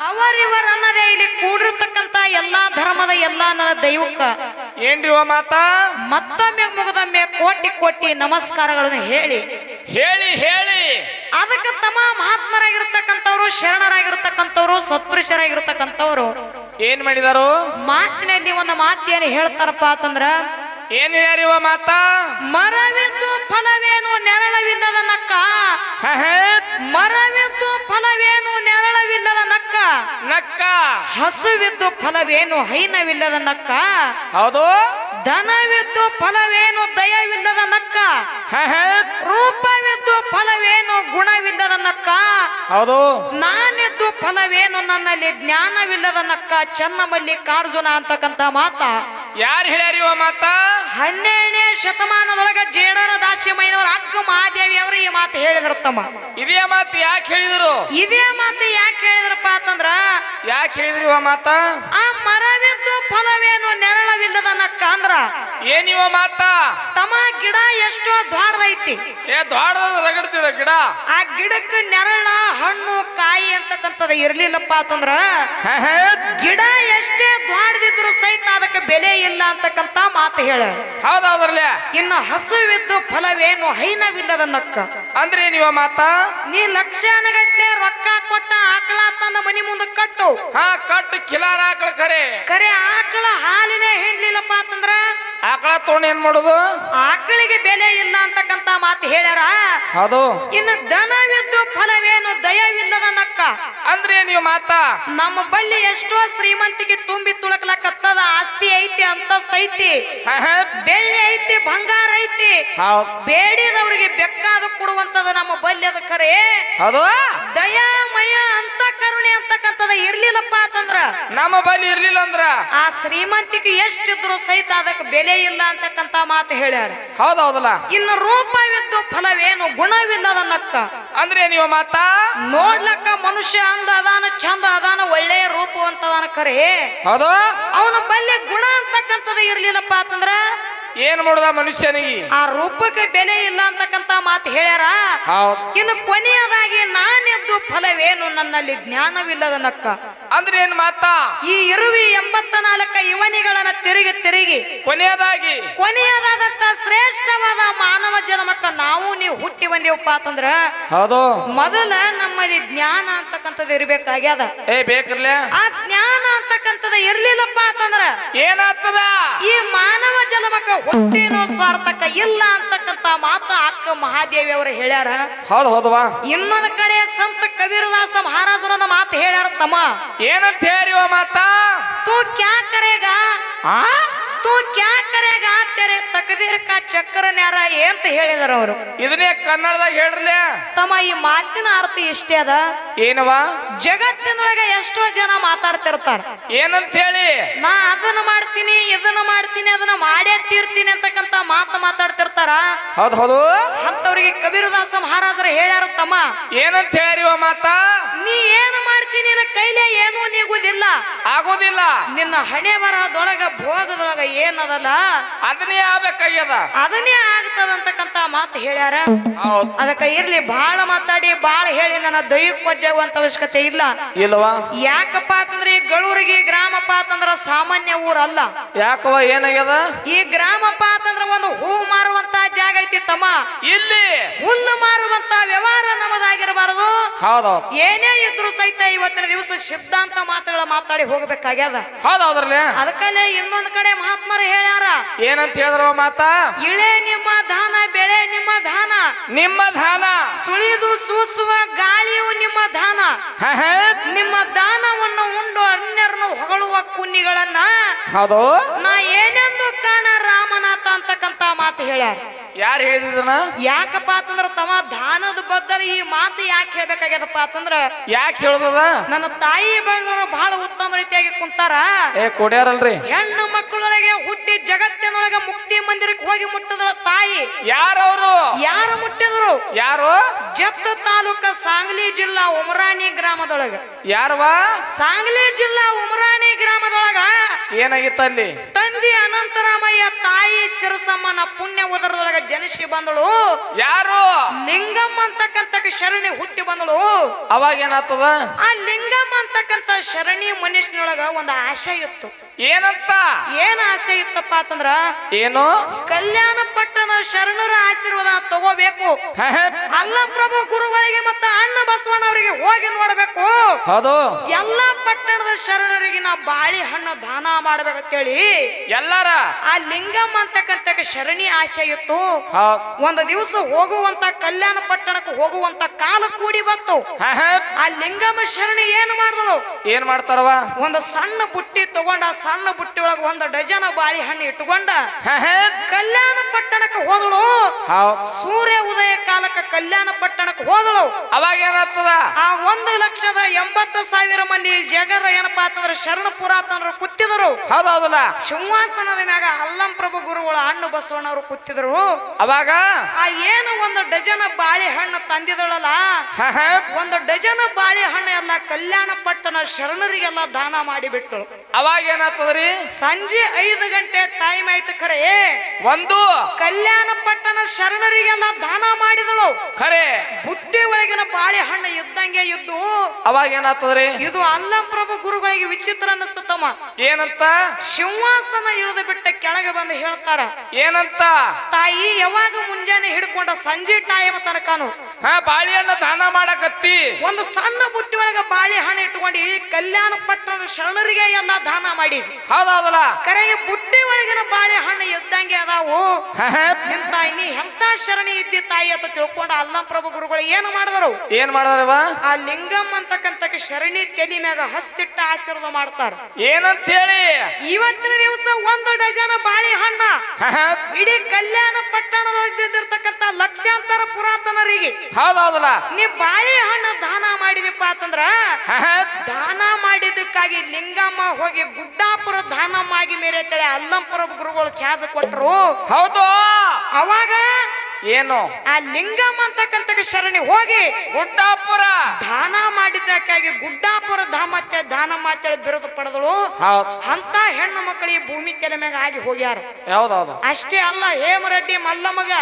ಅವರಿವರ ಅನ್ನದೇ ಇಲ್ಲಿ ಕೂಡಿರ್ತಕ್ಕಂತ ಎಲ್ಲಾ ಧರ್ಮದ ಎಲ್ಲಾ ನನ್ನ ದೈವಕ್ಕ ಏನ್ರಿ ಮಾತಾ ಮತ್ತೊಮ್ಮೆ ಮುಗದೊಮ್ಮೆ ಕೋಟಿ ಕೋಟಿ ನಮಸ್ಕಾರಗಳನ್ನು ಹೇಳಿ ಹೇಳಿ ಹೇಳಿ ಅದಕ್ಕೆ ತಮ್ಮ ಮಹಾತ್ಮರಾಗಿರ್ತಕ್ಕಂಥವ್ರು ಶರಣರಾಗಿರ್ತಕ್ಕಂಥವ್ರು ಸತ್ಪುರುಷರಾಗಿರ್ತಕ್ಕಂಥವ್ರು ಏನ್ ಮಾಡಿದಾರು ಮಾತಿನಲ್ಲಿ ಒಂದು ಮಾತೇನು ಹೇಳ್ತಾರಪ್ಪ ಅಂತಂದ್ರ ಏನ್ ಹೇಳ್ಯಾರಿ ಮಾತಾ ಮರವಿದ್ದು ಫಲವೇನು ನೆರಳವಿಲ್ಲದ ನಕ್ಕ ಮರವಿದ್ದು ಫಲವೇನು ನೆರಳವಿಲ್ಲದ ನಕ್ಕ ನಕ್ಕ ಹಸುವಿದ್ದು ಫಲವೇನು ಹೈನವಿಲ್ಲದ ನಕ್ಕ ಹೌದು ಧನವಿದ್ದು ಫಲವೇನು ದಯವಿಲ್ಲದ ನಕ್ಕ ರೂಪವಿದ್ದು ಫಲವೇನು ಗುಣವಿಲ್ಲದ ನಕ್ಕ ಹೌದು ನಾನಿದ್ದು ಫಲವೇನು ನನ್ನಲ್ಲಿ ಜ್ಞಾನವಿಲ್ಲದ ನಕ್ಕ ಚನ್ನಮಲ್ಲಿಕಾರ್ಜುನ ಅಂತಕ್ಕಂತ ಮಾತ ಯಾರು ಹೇಳ್ಯಾರಿ ಮಾತಾ 12ನೇ ಶತಮಾನದೊಳಗ ಜೇಡರ ದಾಸ್ಯಮಯ್ಯನವರ ಅಕ್ಕ ಮಹಾದೇವಿ ಅವರು ಈ ಮಾತು ಹೇಳಿದ್ರು ತಮ್ಮ ಇದೇ ಮಾತು ಯಾಕೆ ಹೇಳಿದ್ರು ಇದೇ ಮಾತು ಯಾಕೆ ಹೇಳಿದ್ರಪ್ಪ ಅಂತಂದ್ರ ಯಾಕೆ ಹೇಳಿದ್ರಿ ಮಾತಾ ಆ ಮರವಿದ್ದು ಫಲವೇನು ನೆರಳವಿಲ್ಲದ ನಕ್ಕ ಅಂದ್ರ ಏನಿವ ಮಾತಾ ತಮ್ಮ ಗಿಡ ಎಷ್ಟೋ ದ್ವಾಡದೈತಿ ದೊಡ್ಡ ರಗಡ್ತಿಡ ಗಿಡ ಆ ಗಿಡಕ್ಕೆ ನೆರಳ ಹಣ್ಣು ಕಾಯಿ ಅಂತಕ್ಕಂಥದ್ದು ಇರ್ಲಿಲ್ಲಪ್ಪ ಅಂತಂದ್ರ ಗಿಡ ಎಷ್ಟೇ ದ್ವಾಡದಿದ್ರು ಸಹಿತ ಅದಕ್ಕೆ ಬೆಲೆ ಇಲ್ಲ ಅಂತಕ್ಕಂತ ಮಾತು ಹೇಳ ಹೌದೌದ್ರಲ್ಲ ಇನ್ನು ಹಸುವಿದ್ದು ಫಲವೇನು ಹೈನವಿಲ್ಲದ ನಕ್ಕ ಅಂದ್ರೆ ನೀವ ಮಾತಾ ನೀ ಲಕ್ಷಾನಗಟ್ಲೆ ರೊಕ್ಕ ಕೊಟ್ಟ ಆಕಳ ತಂದ ಮನಿ ಮುಂದೆ ಕಟ್ಟು ಕಟ್ಟು ಕಿಲಾರ ಆಕಳ ಕರೆ ಆಕಳ ಹಾಲಿನೇ ಹಿಂಡ್ಲಿಲ್ಲಪ್ಪ ಅಂತಂದ್ರ ಆಕಳ ತೊಗೊಂಡು ಏನ್ ಮಾಡುದು ಆಕಳಿಗೆ ಬೆಲೆ ಇಲ್ಲ ಅಂತಕ್ಕಂತ ಮಾತು ಹೇಳ್ಯಾರ ಹೌದು ಇನ್ನು ದನವಿದ್ದು ಫಲವೇನು ದಯವಿಲ್ಲದ ನಕ್ಕ ಅಂದ್ರೆ ನೀವು ಮಾತಾ ನಮ್ಮ ಬಲ್ಲಿ ಎಷ್ಟೋ ಶ್ರೀಮಂತಿಗೆ ತುಂಬಿ ತುಳಕ್ಲಕ್ಕತ್ತದ ಆಸ್ತಿ ಐತಿ ಅಂತಸ್ತ ಐತಿ ಬೆಳ್ಳಿ ಐತಿ ಬಂಗಾರ ಐತಿ ಬೇಡಿದವ್ರಿಗೆ ಬೆಕ್ಕಾದ ಕೊಡುವಂತದ ನಮ್ಮ ಬಲ್ಲಿ ಅದ ಖರೆ ಹೌದು ದಯಾಮಯ ಅಂತ ಕರುಣೆ ಅಂತಕ್ಕಂಥದ ಇರ್ಲಿಲ್ಲಪ್ಪ ಅಂತಂದ್ರ ನಮ್ಮ ಬಲ್ಲಿ ಇರ್ಲಿಲ್ಲ ಅಂದ್ರ ಆ ಶ್ರೀಮಂತಿಗೆ ಎಷ್ಟಿದ್ರು ಸಹಿತ ಅದಕ್ಕೆ ಬೆಲೆ ಇಲ್ಲ ಅಂತಕ್ಕಂತ ಮಾತು ಹೇಳ್ಯಾರ ಹೌದೌದಲ್ಲ ಇನ್ನು ರೂಪವಿದ್ದು ಫಲವೇನು ಗುಣವಿಲ್ಲದ ನಕ್ಕ ಅಂದ್ರೆ ನೀವು ಮಾತಾ ನೋಡ್ಲಕ್ಕ ಮನುಷ್ಯ ಅಂದ ಅದಾನ ಚಂದ ಅದಾನ ಒಳ್ಳೆಯ ರೂಪವಂತದಾನ ಖರೆ ಹೌದು ಅವನ ಬಲ್ಲೆ ಗುಣ ಅಂತಕ್ಕಂಥದ್ದು ಇರ್ಲಿಲ್ಲಪ್ಪ ಅಂತಂದ್ರ ಏನ್ ಮಾಡುದ ಮನುಷ್ಯನಿಗೆ ಆ ರೂಪಕ್ಕೆ ಬೆಲೆ ಇಲ್ಲ ಅಂತಕ್ಕಂತ ಮಾತು ಹೇಳ್ಯಾರ ಇನ್ನು ಕೊನೆಯದಾಗಿ ನಾನೆದ್ದು ಫಲವೇನು ನನ್ನಲ್ಲಿ ಜ್ಞಾನವಿಲ್ಲದ ನಕ್ಕ ಅಂದ್ರೆ ಏನ್ ಮಾತಾ ಈ ಇರುವಿ 84 ಇವನಿಗಳನ್ನ ತಿರುಗಿ ಕೊನೆಯದಾದಂತ ಶ್ರೇಷ್ಠವಾದ ಮಾನವ ಜನ್ಮಕ್ಕ ನಾವು ನೀವು ಹುಟ್ಟಿ ಬಂದೇವಪ್ಪ ಅಂತಂದ್ರ ಹೌದು ಮೊದಲ ನಮ್ಮಲ್ಲಿ ಜ್ಞಾನ ಅಂತಕ್ಕಂಥದ್ದು ಇರ್ಬೇಕಾಗ್ಯದ ಬೇಕಿರ್ಲ ಆ ಜ್ಞಾನ ಅಂತಕ್ಕಂಥದ್ದು ಇರ್ಲಿಲ್ಲಪ್ಪ ಅಂತಂದ್ರ ಏನಾಗ್ತದ ಈ ಮಾನವ ಜನ್ಮಕ್ಕ ಹುಟ್ಟಿನೋ ಸ್ವಾರ್ಥಕ್ಕ ಇಲ್ಲ ಅಂತಕ್ಕಂತ ಮಾತು ಅಕ್ಕ ಮಹಾದೇವಿ ಅವರು ಹೇಳ್ಯಾರ ಹೌದವಾ ಇನ್ನೊಂದು ಕಡೆ ಸಂತ ಕಬೀರದಾಸ ಮಹಾರಾಜರನ್ನ ಮಾತು ಹೇಳ್ಯಾರ ತಮ್ಮ ಏನಂತ ಹೇಳಿ ಮಾತಾ ತೂ ಕ್ಯಾ ಕರೇಗಾ तू क्या करेगा तेरे तकदीर का चक्कर न्यारा ಅಂತ ಹೇಳಿದಾರ ಅವರು ಇದನ್ನೇ ಕನ್ನಡದಾಗ ಹೇಳ್ರಲೇ ತಮ್ಮ ಈ ಮಾತಿನ ಅರ್ಥ ಇಷ್ಟೇ ಅದ ಏನವಾ ಜಗತ್ತಿನೊಳಗೆ ಎಷ್ಟೋ ಜನ ಮಾತಾಡ್ತಿರ್ತಾರ ಏನಂತ ಹೇಳಿ ನಾ ಅದನ್ನ ಮಾಡ್ತೀನಿ ಇದನ್ನ ಮಾಡ್ತೀನಿ ಅದನ್ನ ಮಾಡೇ ತೀರ್ತೀನಿ ಅಂತಕ್ಕಂತ ಮಾತಾಡ್ತಿರ್ತಾರ ಹೌದು ಹೌದು ಅಂತವರಿಗೆ ಕಬೀರದಾಸ ಮಹಾರಾಜರು ಹೇಳ್ಯಾರ ತಮ್ಮ ಏನಂತ ಹೇಳಿವ ಮಾತಾ ನೀ ಏನು ಮಾಡ್ತೀನಿ ನಿನ್ನ ಕೈಲೇ ಏನೂ ನೀಗುದಿಲ್ಲ ಆಗೋದಿಲ್ಲ ನಿನ್ನ ಹಣೆ ಬರಹದೊಳಗ ಭೋಗದೊಳಗ ಏನದಲ್ಲ ಅದನ್ನೇ ಆಗ್ಬೇಕಾಗ್ಯದ ಅದನ್ನೇ ಆಗ್ತದಂತಕ್ಕಂತ ಮಾತು ಹೇಳ್ಯಾರ ಅದಕ್ಕ ಇರ್ಲಿ ಬಾಳ ಮಾತಾಡಿ ಬಾಳ ಹೇಳಿ ನನ್ನ ದೈಹಿಕ ಕೊಜ್ಜಾಗುವಂತ ಅವಶ್ಯಕತೆ ಇಲ್ಲ ಇಲ್ವಾ ಯಾಕಪ್ಪ ಅಂತಂದ್ರೆ ಈ ಗಳೂರಿಗೆ ಗ್ರಾಮಪ್ಪ ಅಂತಂದ್ರ ಸಾಮಾನ್ಯ ಊರಲ್ಲ ಯಾಕವ ಏನಾಗ್ಯದ ಈ ಗ್ರಾಮಪ್ಪ ಅಂತಂದ್ರ ಒಂದು ಹೂ ಮಾರುವಂತ ಜಾಗ ಐತಿ ತಮ್ಮ ಇಲ್ಲಿ ಹುಲ್ಲು ಮಾರುವಂತ ವ್ಯವಹಾರ ನಮ್ಮದಾಗಿರಬಾರದು ಹೌದೌದು ಏನೇ ಇದ್ರು ಸಹಿತ ಇವತ್ತಿನ ದಿವಸ ಸಿದ್ಧಾಂತ ಮಾತುಗಳ ಮಾತಾಡಿ ಹೋಗ್ಬೇಕಾಗ್ಯದ ಹೌದೌದ್ರಲ್ಲೇ ಅದಕ್ಕಲ್ಲೇ ಇನ್ನೊಂದ್ ಕಡೆ ಮಹಾತ್ಮರು ಹೇಳ್ಯಾರ ಏನಂತ ಹೇಳಿದ್ರ ಮಾತಾ ಇಳೆ ನಿಮ್ಮ ದಾನ ಬೆಳೆ ನಿಮ್ಮ ದಾನ ಸುಳಿದು ಸೂಸುವ ಗಾಳಿಯು ನಿಮ್ಮ ದಾನ ನಿಮ್ಮ ದಾನವನ್ನು ಉಂಡು ಅನ್ಯರನ್ನು ಹೊಗಳುವ ಕುನ್ನಿಗಳನ್ನ ಹೌದು ನಾ ಏನೆಂದು ಕಾಣ ರಾಮನಾಥ ಅಂತಕ್ಕಂತ ಮಾತು ಹೇಳ್ಯಾರ ಯಾರು ಹೇಳಿದನ ಯಾಕಪ್ಪ ಅಂತಂದ್ರ ತಮ್ಮ ದಾನದ ಬದ್ಧರು ಈ ಮಾತು ಯಾಕೆ ಹೇಳ್ಬೇಕಾಗ್ಯದಪ್ಪ ಅಂತಂದ್ರ ಯಾಕೆ ಹೇಳುದದ ನನ್ನ ತಾಯಿ ಬೆಳೆದವರು ಬಹಳ ಉತ್ತಮ ರೀತಿಯಾಗಿ ಕುಂತಾರ ಕೊಡ್ಯಾರಲ್ರಿ ಹೆಣ್ಣು ಮಕ್ಕಳೊಳಗೆ ಹುಟ್ಟಿ ಜಗತ್ತಿನೊಳಗೆ ಮುಕ್ತಿ ಮಂದಿರಕ್ಕೆ ಹೋಗಿ ಮುಟ್ಟದ ತಾಯಿ ಯಾರವರು ಯಾರು ಮುಟ್ಟಿದ್ರು ಯಾರು ಜತ್ತ ತಾಲೂಕ ಸಾಂಗ್ಲಿ ಜಿಲ್ಲಾ ಉಮರಾಣಿ ಗ್ರಾಮದೊಳಗ ಯಾರವಾ ಸಾಂಗ್ಲಿ ಜಿಲ್ಲಾ ಉಮರಾಣಿ ಗ್ರಾಮದೊಳಗ ಏನಾಗಿತ್ತು ಅಲ್ಲಿ ತಂದೆ ತಂದೆ ಅನಂತರಾಮಯ್ಯ ತಾಯಿ ಶಿರಸಮ್ಮನ ಪುಣ್ಯ ಉದರದೊಳಗ ಜನಿಸಿ ಬಂದಳು. ಯಾರು? ಲಿಂಗಮ್ಮ ಅಂತಕ್ಕಂತ ಶರಣಿ ಹುಟ್ಟಿ ಬಂದಳು. ಅವಾಗ ಏನಾಗ್ತದ? ಆ ಲಿಂಗಮ್ಮ ಅಂತಕ್ಕಂತ ಶರಣಿ ಮನುಷ್ಯನೊಳಗ ಒಂದು ಆಶೆ ಇತ್ತು. ಏನಂತ? ಏನ್ ಆಸೆ ಇತ್ತಪ್ಪ ಅಂತಂದ್ರ ಏನು? ಕಲ್ಯಾಣ ಪಟ್ಟಣದ ಶರಣರ ಆಶೀರ್ವಾದ ತಗೋಬೇಕು. ಅಲ್ಲಂಪ್ರಭು ಗುರುಗಳಿಗೆ ಮತ್ತ ಅಣ್ಣ ಬಸವಣ್ಣವರಿಗೆ ಹೋಗಿ ನೋಡ್ಬೇಕು. ಹೌದು. ಎಲ್ಲಾ ಪಟ್ಟಣದ ಶರಣರಿಗೆ ನಾ ಬಾಳೆಹಣ್ಣು ದಾನ ಮಾಡ್ಬೇಕಂತೇಳಿ ಎಲ್ಲಾರ ಆ ಲಿಂಗಮ್ಮ ಅಂತಕ್ಕಂತ ಶರಣಿ ಆಸೆ ಇತ್ತು. ಒಂದು ದಿವಸ ಹೋಗುವಂತ ಕಲ್ಯಾಣ ಪಟ್ಟಣಕ್ಕೆ ಹೋಗುವಂತ ಕಾಲ ಕೂಡಿ ಬಂತು. ಆ ಲಿಂಗಮ್ಮ ಶರಣಿ ಏನ್ ಮಾಡಿದಳು? ಏನ್ ಮಾಡ್ತಾರವ? ಒಂದು ಸಣ್ಣ ಬುಟ್ಟಿ ತಗೊಂಡ ಸಣ್ಣ ಬುಟ್ಟಿ ಒಳಗ ಒಂದು ಡಜನ್ ಬಾಳೆಹಣ್ಣು ಇಟ್ಟುಕೊಂಡ ಕಲ್ಯಾಣ ಪಟ್ಟಣಕ್ಕೆ ಹೋದಳು. ಸೂರ್ಯ ಉದಯ ಕಾಲಕ್ಕೆ ಕಲ್ಯಾಣ ಪಟ್ಟಣಕ್ಕೆ ಹೋದಳು. ಅವಾಗ ಏನಾಗ್ತದ? ಆ 1,80,000 ಮಂದಿ ಜಗರ ಏನಪ್ಪಾ ಅಂತಂದ್ರೆ ಶರಣ ಪುರಾತನರು ಕೂತಿದರು. ಹೌದೌದಲ್ಲ. ಸಿಂಹಾಸನದ ಮ್ಯಾಗ ಅಲ್ಲಂಪ್ರಭು ಗುರುಗಳ ಹಣ್ಣು ಬಸವಣ್ಣವರು ಕೂತಿದ್ರು. ಅವಾಗ ಆ ಏನು ಒಂದು ಡಜನ್ ಬಾಳೆಹಣ್ಣು ತಂದಿದಳಲ್ಲ, ಒಂದು ಡಜನ್ ಬಾಳೆಹಣ್ಣು ಎಲ್ಲ ಕಲ್ಯಾಣ ಪಟ್ಟಣ ಶರಣರಿಗೆಲ್ಲ ದಾನ ಮಾಡಿಬಿಟ್ಟಳು. ಅವಾಗ ಏನಾಗ್ತದ್ರಿ? ಸಂಜೆ 5 ಗಂಟೆ ಟೈಮ್ ಆಯ್ತು. ಖರೆ ಒಂದು ಕಲ್ಯಾಣ ಪಟ್ಟಣ ಶರಣರಿಗೆಲ್ಲ ದಾನ ಮಾಡಿದಳು. ಖರೆ ಬುಟ್ಟಿ ಒಳಗಿನ ಬಾಳೆಹಣ್ಣು ಇದ್ದಂಗೆ ಇದ್ದು. ಅವಾಗ ಏನಾಗ್ತದ್ರಿ? ಇದು ಅಲ್ಲಂಪ್ರಭು ಗುರುಗಳಿಗೆ ವಿಚಿತ್ರ ಅನಿಸ್ತಮ್ಮ. ಏನಂತ? ಸಿಂಹಾಸನ ಇಳಿದು ಬಿಟ್ಟ ಕೆಳಗೆ ಬಂದು ಹೇಳ್ತಾರ. ಏನಂತ? ತಾಯಿ ಯಾವಾಗ ಮುಂಜಾನೆ ಹಿಡ್ಕೊಂಡ ಸಂಜೆ ಟೈಮ್ ತನಕನು ಬಾಳೆಹಣ್ಣು ದಾನ ಮಾಡಕತ್ತಿ. ಒಂದು ಸಣ್ಣ ಬುಟ್ಟಿ ಒಳಗ ಬಾಳೆಹಣ್ಣು ಇಟ್ಕೊಂಡು ಈ ಕಲ್ಯಾಣ ಪಟ್ಟಣ ಶರಣರಿಗೆ ಎಲ್ಲ ದಾನ ಮಾಡಿ. ಹೌದೌದಲ್ಲ. ಕರೆಗೆ ಬುಟ್ಟಿ ಒಳಗಿನ ಬಾಳೆಹಣ್ಣು ಇದ್ದಂಗೆ ಅದಾವು. ನಿನ್ ತಾಯಿ ನೀ ಎಂತ ಶರಣಿ ಇದ್ದಿ ತಾಯಿ ಅಂತ ತಿಳ್ಕೊಂಡು ಅಲ್ಲಂಪ್ರಭು ಗುರುಗಳು ಏನು ಮಾಡಿದ್ರು? ಏನ್ ಮಾಡಿದ್ರವ? ಆ ಲಿಂಗಮ್ಮ ಅಂತಕ್ಕಂತ ಶರಣಿ ತಲೆ ಮ್ಯಾಗ ಹಸ್ತಿಟ್ಟ ಆಶೀರ್ವಾದ ಮಾಡ್ತಾರ. ಏನಂತ ಹೇಳಿ? ಇವತ್ತಿನ ದಿವಸ 1 ಡಜನ್ ಬಾಳೆಹಣ್ಣ ಇಡೀ ಕಲ್ಯಾಣ ಪಟ್ಟಣದಲ್ಲಿರ್ತಕ್ಕಂತ ಲಕ್ಷಾಂತರ ಪುರಾತನರಿಗೆ ಹೌದೌದಲ್ಲ ನೀ ಬಾಳೆಹಣ್ಣು ದಾನ ಮಾಡಿದಪ್ಪ ಅಂತಂದ್ರ ದಾನ ಮಾಡಿದಕ್ಕಾಗಿ ಲಿಂಗಮ್ಮ ಹೋಗಿ ಗುಡ್ಡಾಪುರ ದಾನಮ್ಮಾಗಿ ಮೇರೆತಳೆ ಅಲ್ಲಂಪ್ರಭು ಗುರುಗಳು ಚಾರ್ಜ್ ಕೊಟ್ಟರು. ಹೌದು. ಅವಾಗ ಏನು? ಆ ಲಿಂಗಮ್ಮ ಅಂತಕ್ಕಂತ ಶರಣಿ ಹೋಗಿ ಗುಡ್ಡಾಪುರ ದಾನ ಮಾಡಿದ್ದಕ್ಕಾಗಿ ಗುಡ್ಡಾಪುರ ಧಾಮತ್ತೆ ದಾನ ಮಾತೇಳಿ ಬಿರುದು ಪಡೆದಳು. ಅಂತ ಹೆಣ್ಣು ಮಕ್ಕಳಿಗೆ ಭೂಮಿ ತೆಲೆ ಮ್ಯಾಗ ಆಗಿ ಹೋಗ್ಯಾರ. ಯಾವ್ದಾವ್ದು? ಅಷ್ಟೇ ಅಲ್ಲ, ಹೇಮರೆಡ್ಡಿ ಮಲ್ಲಮ್ಮಗ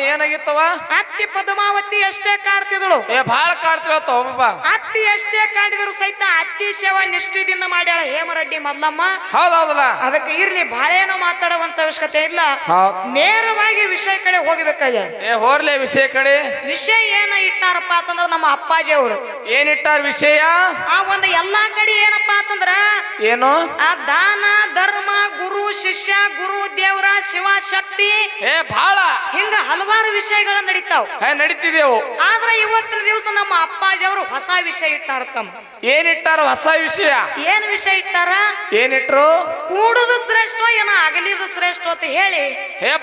ಏನಾಗಿತ್ತವ? ಅತ್ತಿ ಪದ್ಮಾವತಿ ಎಷ್ಟೇ ಕಾಡ್ತಿದಳು. ಬಹಳ ಕಾಡ್ತಿರತ್ತ. ಅತ್ತಿ ಎಷ್ಟೇ ಕಾಡಿದ್ರು ಸಹಿತ ಅತ್ತಿ ಸೇವಾ ನಿಷ್ಠೆದಿಂದ ಮಾಡ್ಯಾಳ ಹೇಮರೆಡ್ಡಿ ಮಲ್ಲಮ್ಮ. ಹೌದೌದಲ್ಲ. ಅದಕ್ಕೆ ಇರ್ಲಿ ಬಾಳೇನೋ ಮಾತಾಡುವಂತ ಅವಶ್ಯಕತೆ ಇಲ್ಲ. ನೇರವಾಗಿ ವಿಷಯ ಕಡೆ ಹೋಗ್ಬೇಕಾಗ ಹೋರ್ಲೆ ವಿಷಯ ಕಡೆ. ವಿಷಯ ಏನ ಇಟ್ಟಾರಪ್ಪ ಅಂತಂದ್ರ ನಮ್ಮ ಅಪ್ಪಾಜಿ ಅವರು ಏನಿಟ್ಟಾರ ವಿಷಯ? ಆ ಒಂದು ಎಲ್ಲಾ ಕಡೆ ಏನಪ್ಪಾ ಅಂತಂದ್ರ ಏನು? ಆ ದಾನ ಧರ್ಮ ಗುರು ಶಿಷ್ಯ ಗುರು ದೇವರ ಶಿವ ಶಕ್ತಿ ಬಹಳ ಹಿಂಗ ಹಲವಾರು ವಿಷಯಗಳ ನಡೀತಾವ್. ನಡೀತಿದೆವು. ಆದ್ರೆ ಇವತ್ತಿನ ದಿವಸ ನಮ್ಮ ಅಪ್ಪಾಜಿ ಅವರು ಹೊಸ ವಿಷಯ ಇಟ್ಟಾರ. ತಮ್ಮ ಏನಿಟ್ಟಾರ? ಹೊಸ ವಿಷಯ. ಏನ್ ವಿಷಯ ಇಟ್ಟಾರ? ಏನಿಟ್ರು? ಕೂಡುದು ಶ್ರೇಷ್ಠ ಏನ ಅಗಲಿದು ಶ್ರೇಷ್ಠ ಅಂತ ಹೇಳಿ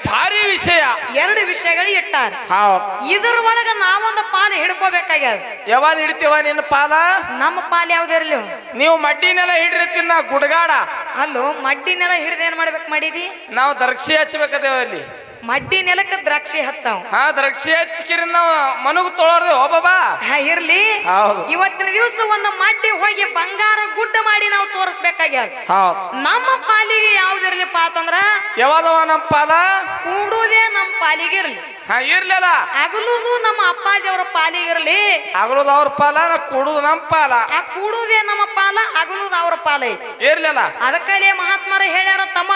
ಭಾರಿ ವಿಷಯ 2 ವಿಷಯಗಳು ಇಟ್ಟಾರ. ಇದ್ರ ಒಳಗ ನಾವೊಂದು ಪಾಲು ಹಿಡ್ಕೋಬೇಕಾಗ್ಯದ. ಯಾವಾಗ ಹಿಡಿತೀವ ನಿನ್ನ ಪಾಲ? ನಮ್ಮ ಪಾಲು ಯಾವ್ದಿರ್ಲಿ? ನೀವು ಮಡ್ಡಿನೆಲ್ಲ ಹಿಡಿರ್ತೀನ ಗುಡ್ಗಾಡ. ಅಲ್ಲೋ ಮಡ್ಡಿನೆಲ್ಲ ಹಿಡಿದ ಏನ್ ಮಾಡ್ಬೇಕು ಮಾಡಿದಿ? ನಾವು ದ್ರಾಕ್ಷಿ ಹಚ್ಚಬೇಕದೇವ ಅಲ್ಲಿ. ಮಡ್ಡಿ ನೆಲಕ್ಕ ದ್ರಾಕ್ಷಿ ಹಚ್ಚಾವ್. ದ್ರಾಕ್ಷಿ ಹಚ್ಚಿಕಿರಿ ನಾವು ಮನಗ್ ತೊಳೋರ್ದೆ ಹೋಬಾ. ಇರ್ಲಿ. ಇವತ್ತಿನ ದಿವಸ ಒಂದು ಮಡ್ಡಿ ಹೋಗಿ ಬಂಗಾರ ಗುಡ್ಡ ಮಾಡಿ ನಾವು ತೋರಿಸ್ಬೇಕಾಗ್ಯದ. ನಮ್ಮ ಪಾಲಿಗೆ ಯಾವ್ದಿರ್ಲಿಪ್ಪ ಅಂತಂದ್ರ ಯಾವ್ದವ ನಮ್ಮ ಪಾಲ? ಕೂಡುವುದೇ ನಮ್ಮ ಪಾಲಿಗೆ ಇರ್ಲಿ. ಇರ್ಲಿಲ್ಲ. ಅಗಲುದು ನಮ್ಮ ಅಪ್ಪಾಜಿ ಅವರ ಪಾಲಿಗಿರ್ಲಿ. ಅಗಲುದು ಅವ್ರ ಪಾಲ, ಕೂಡುದು ನಮ್ಮ ಪಾಲ. ಆ ಕೂಡುವುದೇ ನಮ್ಮ ಪಾಲ, ಅಗಲುದು ಅವ್ರ ಪಾಲ ಇರ್ಲಿಲ್ಲ. ಅದಕ್ಕಲ್ಲೇ ಮಹಾತ್ಮರು ಹೇಳ್ಯಾರ ತಮ್ಮ.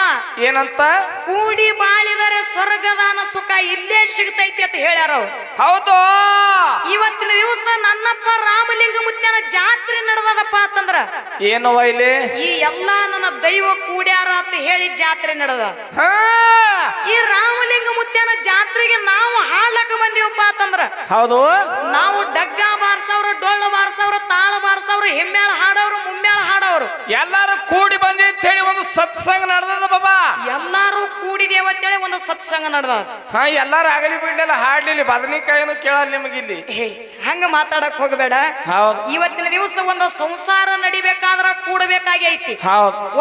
ಏನಂತ? ಕೂಡಿ ಬಾಳಿದರೆ ಸ್ವರ್ಗದಾನ ಸುಖ ಇಲ್ಲೇ ಸಿಗ್ತೈತಿ ಅಂತ ಹೇಳ್ಯಾರ. ಹೌದು. ಇವತ್ತಿನ ದಿವಸ ನನ್ನಪ್ಪ ರಾಮಲಿಂಗ ಮುತ್ಯನ ಜಾತ್ರೆ ನಡೆದದಪ್ಪ ಅಂತಂದ್ರ ಏನು ಇಲ್ಲಿ? ಈ ಎಲ್ಲಾ ನನ್ನ ದೈವ ಕೂಡ್ಯಾರ ಅಂತ ಹೇಳಿ ಜಾತ್ರೆ ನಡೆದ. ಈ ರಾಮಲಿಂಗ ಮುತ್ಯನ ಜಾತ್ರೆಗೆ ನಾವು ಹಾಡ್ಲಕ್ಕ ಬಂದಿವಪ್ಪ ಅಂತಂದ್ರ ಹೌದು. ನಾವು ಡಗ್ಗ ಬಾರ್ಸವ್ರು, ಡೊಳ್ಳು ಬಾರ್ಸವ್ರು, ತಾಳ ಬಾರ್ಸವ್ರು, ಹಿಮ್ಮೇಳ ಹಾಡವ್ರು, ಮುಮ್ಮೇಳ ಹಾಡವ್ರು ಎಲ್ಲಾರು ಕೂಡಿ ಬಂದಿ ಅಂತ ಹೇಳಿ ಒಂದು ಸತ್ಸಂಗ ನಡೆದದ ಬಾಬಾ. ಎಲ್ಲಾರು ಕೂಡಿದೇವ ಅಂತೇಳಿ ಒಂದು ಸತ್ಸಂಗ ನಡೆದ. ಎಲ್ಲಾರು ಆಗಲಿ ಬಿಡ್ಲಿಲ್ಲ, ಹಾಡ್ಲಿಲ್ಲ, ಬದನಿಕಾಯಿನು ಕೇಳಲ್ಲ ನಿಮಗಿಲ್ಲಿ. ಹಂಗ ಮಾತಾಡಕ್ ಹೋಗಬೇಡ. ಇವತ್ತಿನ ದಿವಸ ಒಂದು ಸಂಸಾರ ನಡಿಬೇಕಾದ್ರ ಕೂಡಬೇಕಾಗಿ ಐತಿ.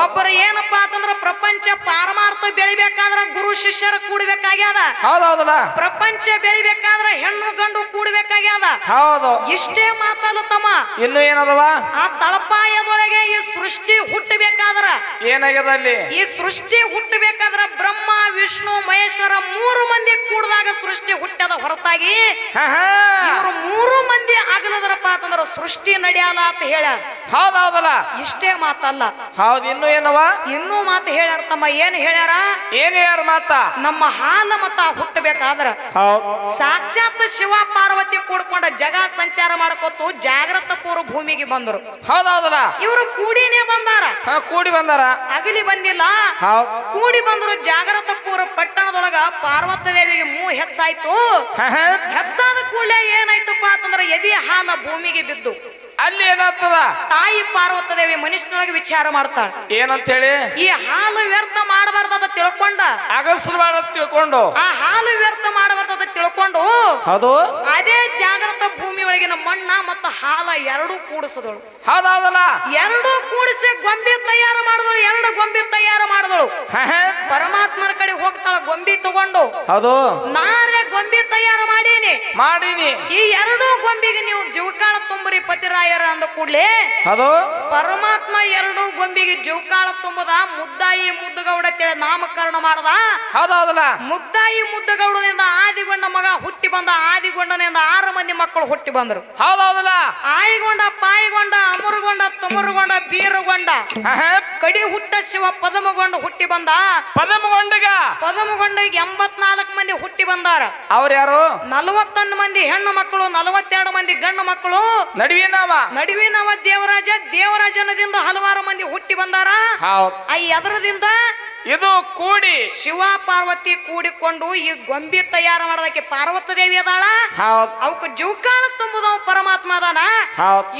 ಒಬ್ಬರು ಏನಪ್ಪಾ ಅಂತಂದ್ರ ಪ್ರಪಂಚ ಪಾರಮಾರ್ಥ ಬೆಳಿಬೇಕಾದ್ರ ಗುರು ಶಿಷ್ಯರ ಕೂಡಬೇಕಾಗ್ಯದ. ಹೌದೌದಲ್ಲ. ಪ್ರಪಂಚ ಬೆಳಿಬೇಕಾದ್ರ ಹೆಣ್ಣು ಗಂಡು ಕೂಡಬೇಕಾಗ್ಯದ. ಹೌದು. ಇಷ್ಟೇ ಮಾತಲ್ಲ ತಮ್ಮ. ಇನ್ನು ಏನದವ? ಆ ತಳಪಾಯದೊಳಗೆ ಈ ಸೃಷ್ಟಿ ಹುಟ್ಟಬೇಕಾದ್ರ ಏನಾಗ್ಯದ ಅಲ್ಲಿ ಈ ಸೃಷ್ಟಿ ಹುಟ್ಟಬೇಕಾದ್ರ ಬ್ರಹ್ಮ ವಿಷ್ಣು ಮಹೇಶ್ವರ 3 ಮಂದಿ ಕೂಡಿದಾಗ ಸೃಷ್ಟಿ ಹುಟ್ಟದ ಹೊರತಾಗಿ ಇವರು 3 ಮಂದಿ ಆಗಲದರಪ್ಪ ಅಂತಂದ್ರ ಸೃಷ್ಟಿ ನಡೆಯಲ್ಲ ಅಂತ ಹೇಳ್ಯಾರ. ಹೌದೌದಲ್ಲ ಇಷ್ಟೇ ಮಾತಲ್ಲ, ಹೌದು ಇನ್ನು ಏನವ ಇನ್ನೂ ಮಾತು ಹೇಳ್ಯಾರ. ತಮ್ಮ ಏನ್ ಹೇಳ್ಯಾರ? ಏನ್ ಹೇಳ್ಯಾರ ಮಾತ? ನಮ್ಮ ಹಾಲ ಮತ ಹುಟ್ಟಬೇಕಾದ್ರ ಸಾಕ್ಷಾತ್ ಶಿವ ಪಾರ್ವತಿ ಕೂಡ್ಕೊಂಡ ಜಗ ಸಂಚಾರ ಮಾಡ್ಕೊತು ಜಾಗ್ರತ ಪೂರ್ವ ಭೂಮಿಗೆ ಬಂದರು. ಹೌದೌದಲ್ಲ ಇವರು ಕೂಡಿನೇ ಬಂದಾರ, ಕೂಡಿ ಬಂದಾರ, ಅಗಲಿ ಬಂದಿಲ್ಲ. ಕೂಡಿ ಬಂದ್ರು ಜಾಗ್ರತ ಪೂರ್ವ ಪಟ್ಟಣದೊಳಗ ಪಾರ್ವತಿ ದೇವಿಗೆ ಹೆಚ್ಚಾಯ್ತು. ಹೆಚ್ಚಾದ ಕೂಡಲೇ ಏನಾಯ್ತಪ್ಪ ಅಂತಂದ್ರ ಎದಿ ಹಾಲ ಭೂಮಿಗೆ ಬಿದ್ದು ಅಲ್ಲಿ ಏನಾಗ್ತದ? ತಾಯಿ ಪಾರ್ವತಿ ದೇವಿ ಮನುಷ್ಯನೊಳಗೆ ವಿಚಾರ ಮಾಡ್ತಾಳ. ಏನಂತ ಹೇಳಿ? ಈ ಹಾಲು ವ್ಯರ್ಥ ಮಾಡಬಾರ್ದ ತಿಳ್ಕೊಂಡ, ಅಗಸಬಾರ್ದ ತಿಳ್ಕೊಂಡು, ಆ ಹಾಲು ವ್ಯರ್ಥ ಮಾಡಬಾರ್ದ ತಿಳ್ಕೊಂಡು ಅದು ಅದೇ ಜಾಗ್ರತ ಭೂಮಿ ಒಳಗಿನ ಮಣ್ಣ ಮತ್ತು ಹಾಲ ಎರಡೂ ಕೂಡಿಸಿದಳು. ಹೌದೌದಲ್ಲ ಎರಡೂ ಕೂಡಿಸಿ ಗೊಂಬೆ ತಯಾರು ಮಾಡಿದಳು. 2 ಗೊಂಬೆ ತಯಾರು ಮಾಡಿದಳು. ಪರಮಾತ್ಮನ ಕಡೆ ಹೋಗ್ತಾಳ ಗೊಂಬೆ ತಗೊಂಡು. ಅದು ನಾರೇ ಗೊಂಬೆ ತಯಾರು ಮಾಡೀನಿ. ಈ 2 ಗೊಂಬೆಗೆ ನೀವು ಜೀವಕಾಳ ತುಂಬರಿ ಪತಿರಾಯರ ಅಂದ ಕೂಡ್ಲೆ ಅದು ಪರಮಾತ್ಮ 2 ಗೊಂಬೆಗೆ ಜೀವಕಾಳ ತುಂಬದ ಮುದ್ದಾಯಿ ಮುದ್ದಗೌಡ ತಿಳಿ ನಾಮಕರಣ ಮಾಡದ. ಹೌದೌದಲ್ಲ ಮುದ್ದಾಯಿ ಮುದ್ದಗೌಡನಿಂದ ಆದಿಗೊಂಡ ಮಗ ಹುಟ್ಟಿ ಬಂದ. ಆದಿಗೊಂಡನಿಂದ 6 ಮಂದಿ ಮಕ್ಕಳು ಹುಟ್ಟಿ ಬಂದರು. ಹೌದೌದಲ್ಲ ಆಯಿಗೊಂಡ ಪಾಯಿಗೊಂಡ ಅಮರುಗೊಂಡ ತುಮರುಗೊಂಡ ಬೀರುಗೊಂಡ ಕಡಿ ಹುಟ್ಟ ಶಿವ ಪದಮಗೊಂಡ ಹುಟ್ಟಿ ಬಂದ. ಪದಮಗೊಂಡ 84 ಮಂದಿ ಹುಟ್ಟಿ ಬಂದಾರ. ಅವ್ರ ಯಾರು? 41 ಮಂದಿ ಹೆಣ್ಣು ಮಕ್ಕಳು, 42 ಮಂದಿ ಗಂಡು ಮಕ್ಕಳು. ನಡುವಿನವ ದೇವರಾಜ. ದೇವರಾಜನದಿಂದ ಹಲವಾರು ಮಂದಿ ಹುಟ್ಟಿ ಬಂದಾರ. ಎದರದಿಂದ ಇದು ಕೂಡಿ ಶಿವ ಪಾರ್ವತಿ ಕೂಡಿಕೊಂಡು ಈ ಗೊಂಬೆ ತಯಾರು ಮಾಡೋದಕ್ಕೆ ಪಾರ್ವತಿ ದೇವಿ ಅದಾಳ. ಅವಕ್ಕ ಜೀವಕಾಳ ತುಂಬುದವ ಪರಮಾತ್ಮ ಅದಾನ.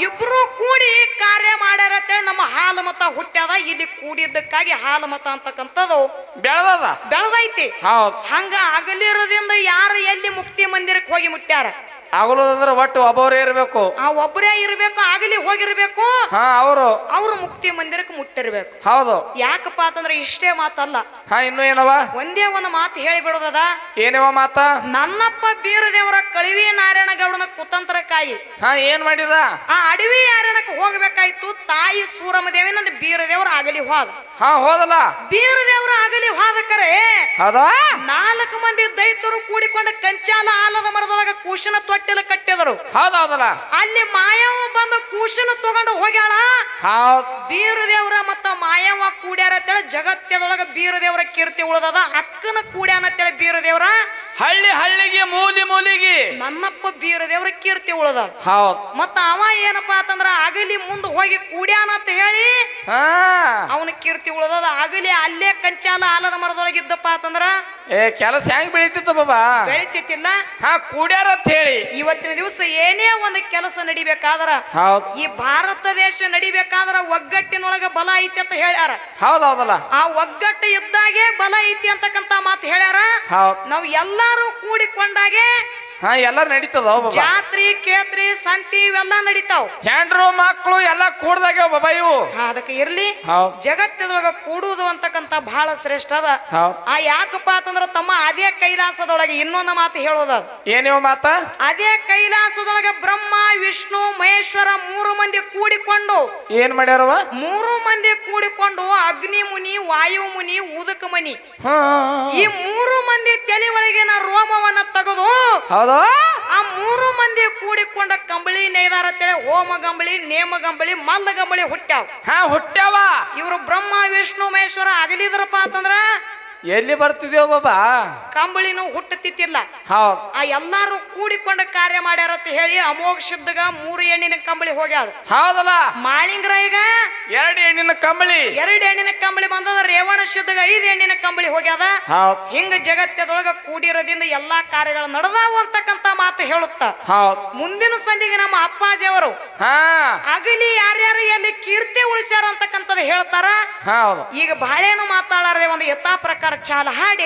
ಇಬ್ರು ಕೂಡಿ ಕಾರ್ಯ ಮಾಡ್ಯಾರ ಅಂತೇಳಿ ನಮ್ಮ ಹಾಲು ಮತ ಹುಟ್ಟ್ಯಾದ. ಇಲ್ಲಿ ಕೂಡಿದ್ದಕ್ಕಾಗಿ ಹಾಲು ಮತ ಅಂತಕ್ಕಂಥದ್ದು ಬೆಳೆದೈತಿ. ಹಂಗ ಅಗಲಿರೋದ್ರಿಂದ ಯಾರು ಎಲ್ಲಿ ಮುಕ್ತಿ ಮಂದಿರಕ್ಕೆ ಹೋಗಿ ಮುಟ್ಟ್ಯಾರ? ಆಗಲೋದಂದ್ರೆ ಒಟ್ಟು ಒಬ್ಬರೇ ಇರಬೇಕು. ಒಬ್ಬರೇ ಇರಬೇಕು, ಆಗಲಿ ಹೋಗಿರ್ಬೇಕು. ಅವರು ಮುಕ್ತಿ ಮಂದಿರಕ್ಕೆ ಮುಟ್ಟಿರ್ಬೇಕು. ಹೌದು. ಯಾಕಪ್ಪ ಅಂತಂದ್ರೆ ಇಷ್ಟೇ ಮಾತಲ್ಲ, ಇನ್ನು ಏನವ? ಒಂದೇ ಒಂದು ಮಾತು ಹೇಳಿ ಬಿಡೋದದ. ಏನವ ಮಾತ? ನನ್ನಪ್ಪ ಬೀರದೇವರ ಕಳಿವಿ ನಾರಾಯಣ ಗೌಡನ ಕುತಂತ್ರಕ್ಕಾಗಿ ಏನ್ ಮಾಡಿದ? ಆ ಅಡವಿ ನಾರಾಯಣಕ್ಕೆ ಹೋಗ್ಬೇಕಾಯ್ತು. ತಾಯಿ ಸೂರಮ್ಮ ದೇವಿ ನನ್ನ ಬೀರದೇವರ ಆಗಲಿ ಹೋದ. ಹೋದಲ್ಲ. ಬೀರದೇವರ ಆಗಲಿ ಹೋದ ಕರೆ 4 ಮಂದಿ ದೈತರು ಕೂಡಿಕೊಂಡ ಕಂಚಾಲ ಆಲದ ಮರದೊಳಗ ಕೂಶನ ತೊಟ್ಟಿಲ ಕಟ್ಟಿದರು. ಅಲ್ಲಿ ಮಾಯವ ಬಂದು ಕೂಶನ ತಗೊಂಡು ಹೋಗ್ಯಾಳ. ಬೀರದೇವ್ರ ಮತ್ತ ಮಾಯವ ಕೂಡ್ಯಾರ ಅಂತೇಳಿ ಜಗತ್ತದೊಳಗ ಬೀರದೇವರ ಕೀರ್ತಿ ಉಳದದ. ಅಕ್ಕನ ಕೂಡ್ಯಾನ ಅಂತೇಳಿ ಬೀರದೇವ್ರ ಹಳ್ಳಿಗೆ ಮೂಲಿಗೆ ನನ್ನಪ್ಪ ಬೀರದೇವ್ರ ಕೀರ್ತಿ ಉಳದ. ಮತ್ತ ಅವ ಏನಪ್ಪಾ ಅಂತಂದ್ರ ಅಗಲಿ ಮುಂದ್ ಹೋಗಿ ಕೂಡ್ಯಾನ ಅಂತ ಹೇಳಿ ಅವನ ಕೀರ್ತಿ ಉಳದದ. ಅಗಲಿ ಅಲ್ಲೇ ಕಂಚಾಲ ಆಲದ ಮರದೊಳಗಿದ್ದಪ್ಪ ಅಂತಂದ್ರ ಕೆಲಸ ಹೆಂಗ್ ಬೆಳಿತಿತ್ತು ಬಾಬಾ? ಬೆಳಿತಿತ್ತಿಲ್ಲ. ಕೂಡ್ಯಾರ ಅಂತ ಹೇಳಿ ಇವತ್ತಿನ ದಿವಸ ಏನೇ ಒಂದು ಕೆಲಸ ನಡಿಬೇಕಾದ್ರ, ಈ ಭಾರತ ದೇಶ ನಡಿಬೇಕಾದ್ರ ಒಗ್ಗಟ್ಟಿನೊಳಗ ಬಲ ಐತಿ ಅಂತ ಹೇಳ್ಯಾರ. ಹೌದೌದಲ್ಲ. ಆ ಒಗ್ಗಟ್ಟು ಇದ್ದಾಗೆ ಬಲ ಐತಿ ಅಂತಕ್ಕಂತ ಮಾತು ಹೇಳ್ಯಾರ. ನಾವ್ ಎಲ್ಲಾರು ಕೂಡಿಕೊಂಡಾಗೆ ಎಲ್ಲ ನಡೀತದ. ಜಾತ್ರಿ ಕೇತ್ರಿ ಸಂತಿ ಇವೆಲ್ಲ ನಡೀತಾವ. ಹೆಂಡ್ರು ಮಕ್ಕಳು ಎಲ್ಲ ಕೂಡ್ದಾಗ ಬಾಬಾ ಇವು. ಅದಕ್ಕೆ ಇರ್ಲಿ, ಜಗತ್ತದೊಳಗ ಕೂಡುವುದು ಅಂತಕ್ಕಂತ ಬಹಳ ಶ್ರೇಷ್ಠ ಅದ. ಯಾಕಪ್ಪ ಅಂತಂದ್ರ ತಮ್ಮ ಅದೇ ಕೈಲಾಸದೊಳಗೆ ಇನ್ನೊಂದು ಮಾತು ಹೇಳೋದ. ಏನೇವ ಮಾತ? ಅದೇ ಕೈಲಾಸದೊಳಗ ಬ್ರಹ್ಮ ವಿಷ್ಣು ಮಹೇಶ್ವರ 3 ಮಂದಿ ಕೂಡಿಕೊಂಡು ಏನ್ ಮಾಡ್ಯಾರವ? 3 ಮಂದಿ ಕೂಡಿಕೊಂಡು ಅಗ್ನಿ ಮುನಿ, ವಾಯು ಮುನಿ, ಉದಕ ಮುನಿ ಈ 3 ಮಂದಿ ತಲೆ ಒಳಗಿನ ರೋಮವನ್ನ ತೆಗೆದು ಆ 3 ಮಂದಿ ಕೂಡಿಕೊಂಡ ಕಂಬಳಿ ನೇದಾರ ಅಂತೇಳಿ ಹೋಮ ಗಂಬಳಿ, ನೇಮ ಗಂಬಳಿ, ಮಲ್ಲ ಗಂಬಳಿ ಹುಟ್ಟ್ಯಾವ. ಇವರು ಬ್ರಹ್ಮ ವಿಷ್ಣು ಮಹೇಶ್ವರ ಅಗಲಿದ್ರಪ್ಪ ಅಂತಂದ್ರ ಎಲ್ಲಿ ಬರ್ತಿದೇವ ಬಾಬಾ? ಕಂಬಳಿನೂ ಹುಟ್ಟುತ್ತಿತ್ತಿಲ್ಲ. ಆ ಎಲ್ಲಾರು ಕೂಡಿಕೊಂಡ ಕಾರ್ಯ ಮಾಡ್ಯಾರ ಅಂತ ಹೇಳಿ ಅಮೋಘ ಸಿದ್ಧಗ 3 ಹೆಣ್ಣಿನ ಕಂಬಳಿ ಹೋಗ್ಯಾರ. ಹೌದಲ್ಲ. ಮಾಳಿಂಗರಾಯಿಗ 2 ಹೆಣ್ಣಿನ ಕಂಬಳಿ, 2 ಹೆಣ್ಣಿನ ಕಂಬಳಿ ಬಂದದ. ರೇವಣ ಸಿದ್ಧಗ 5 ಹೆಣ್ಣಿನ ಕಂಬಳಿ ಹೋಗ್ಯಾದ. ಹಿಂಗ ಜಗತ್ತದೊಳಗ ಕೂಡಿರೋದ್ರಿಂದ ಎಲ್ಲಾ ಕಾರ್ಯಗಳು ನಡೆದಾವು ಅಂತಕ್ಕಂತ ಮಾತು ಹೇಳುತ್ತ. ಮುಂದಿನ ಸಂಧಿಗೆ ನಮ್ಮ ಅಪ್ಪಾಜಿ ಅವರು ಅಗಲಿ ಯಾರ್ಯಾರು ಎಲ್ಲಿ ಕೀರ್ತಿ ಉಳಿಸ್ಯಾರ ಅಂತಕ್ಕಂಥದ್ದು ಹೇಳ್ತಾರ. ಈಗ ಬಹಳೇನು ಮಾತಾಡಾರದೆ ಒಂದು ಯಥಾ ಪ್ರಕಾರ ಚಾಲ ಹಾಡಿ